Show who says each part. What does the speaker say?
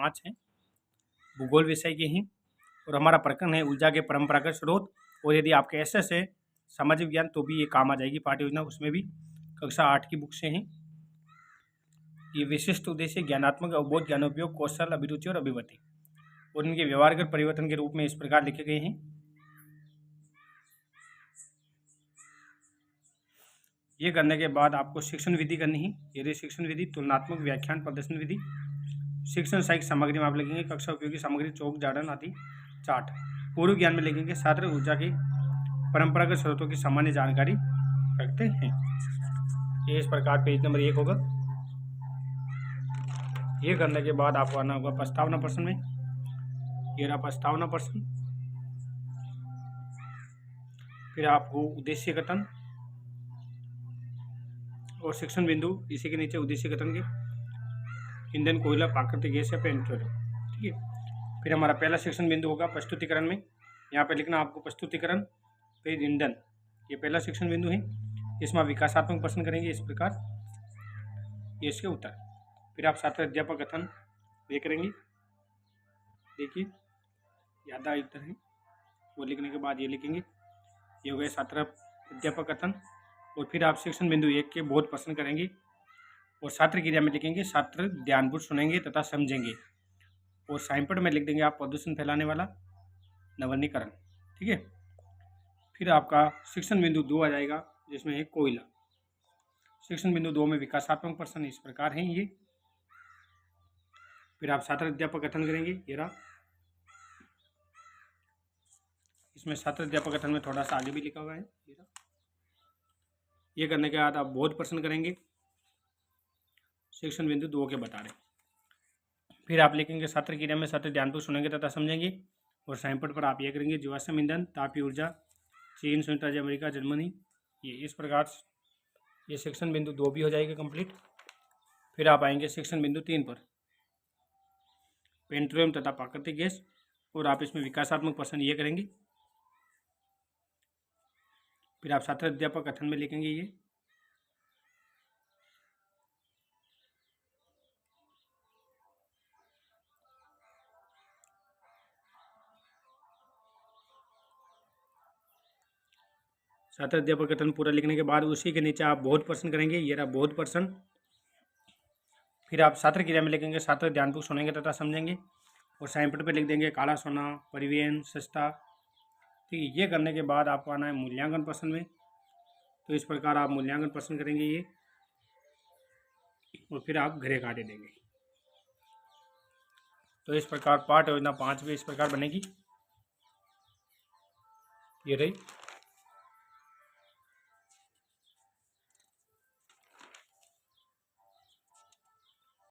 Speaker 1: 5 हैं, भूगोल विषय के हैं, और हमारा प्रकरण है ऊर्जा के परंपरागत स्रोत। और यदि आपके एसएस है सामाजिक विज्ञान तो भी ये काम आ जाएगी पाठ्य योजना, उसमें भी कक्षा 8 की बुक से हैं। ये विशिष्ट उद्देश्य ज्ञानात्मक अवबोध, ज्ञानोपयोग, कौशल, अभिरुचि और अभिवृत्ति, और इनके व्यवहारगत परिवर्तन के रूप में इस प्रकार लिखे गए हैं। ये करने के बाद आपको शिक्षण विधि करनी है। यदि शिक्षण विधि तुलनात्मक व्याख्यान प्रदर्शन विधि, शिक्षण साहित्य सामग्री में आप लिखेंगे कक्षा उपयोगी सामग्री, चौक जार्डन आदि चार्ट। पूर्व ज्ञान में लिखेंगे छात्र ऊर्जा के परंपरागत स्रोतों की सामान्य जानकारी रखते हैं। ये इस प्रकार पेज नंबर 1 होगा। ये करने के बाद आपको आना होगा प्रस्तावना प्रश्न में। ये रहा प्रस्तावना प्रश्न। फिर आपको उद्देश्य कथन और शिक्षण बिंदु, इसी के नीचे उद्देश्य कथन के ईंधन, कोयला, प्राकृतिक गैस या पेट्रोलियम। ठीक है। फिर हमारा पहला शिक्षण बिंदु होगा प्रस्तुतिकरण में। यहाँ पे लिखना आपको प्रस्तुतिकरण, फिर ईंधन, ये पहला शिक्षण बिंदु है। इसमें विकासात्मक प्रश्न करेंगे इस प्रकार, ये इसके उत्तर। फिर आप छात्र अध्यापक कथन ये करेंगे। देखिए यादा उत्तर है, वो लिखने के बाद ये लिखेंगे, ये हो गए छात्र अध्यापक कथन। और फिर आप शिक्षण बिंदु 1 के बहुत प्रश्न करेंगे और छात्र क्रिया में लिखेंगे छात्र ध्यानपूर्वक सुनेंगे तथा समझेंगे। और साइंपट में लिख देंगे आप प्रदूषण फैलाने वाला नवीनीकरण। ठीक है। फिर आपका शिक्षण बिंदु 2 आ जाएगा, जिसमें है कोयला। शिक्षण बिंदु 2 में विकासात्मक प्रश्न इस प्रकार हैं ये। फिर आप छात्र अध्यापक कथन करेंगे, ये रहा। इसमें छात्र अध्यापक कथन में थोड़ा सा आगे भी लिखा हुआ है, ये रहा। ये करने के बाद आप बहुत प्रश्न करेंगे शिक्षण बिंदु 2 के बता रहे। फिर आप लिखेंगे छात्र क्रिया में छात्र ध्यानपूर्वक सुनेंगे तथा समझेंगे। और साइंपट पर आप ये करेंगे जीवाश्म ईंधन, तापीय ऊर्जा, चीन, संयुक्त राज्य अमेरिका, जर्मनी। ये इस प्रकार ये शिक्षण बिंदु 2 भी हो जाएगा कंप्लीट। फिर आप आएंगे शिक्षण बिंदु 3 पर, पेट्रोलियम तथा प्राकृतिक गैस। और आप इसमें विकासात्मक प्रश्न ये करेंगे। फिर आप छात्र अध्यापक कथन में लिखेंगे ये। छात्र अध्यापक कथन पूरा लिखने के बाद उसी के नीचे आप बहुत प्रश्न करेंगे, ये रहा बहुत प्रश्न। फिर आप छात्र क्रिया में लिखेंगे छात्र ध्यानपूर्वक सुनेंगे तथा समझेंगे। और साइंपट पे लिख देंगे काला सोना, परिवहन, सस्ता। ठीक है। ये करने के बाद आपको आना है मूल्यांकन प्रश्न में। तो इस प्रकार आप मूल्यांकन प्रश्न करेंगे ये, और फिर आप गृह कार्य देंगे। तो इस प्रकार पाठ योजना 5 में इस प्रकार बनेगी। ये रही।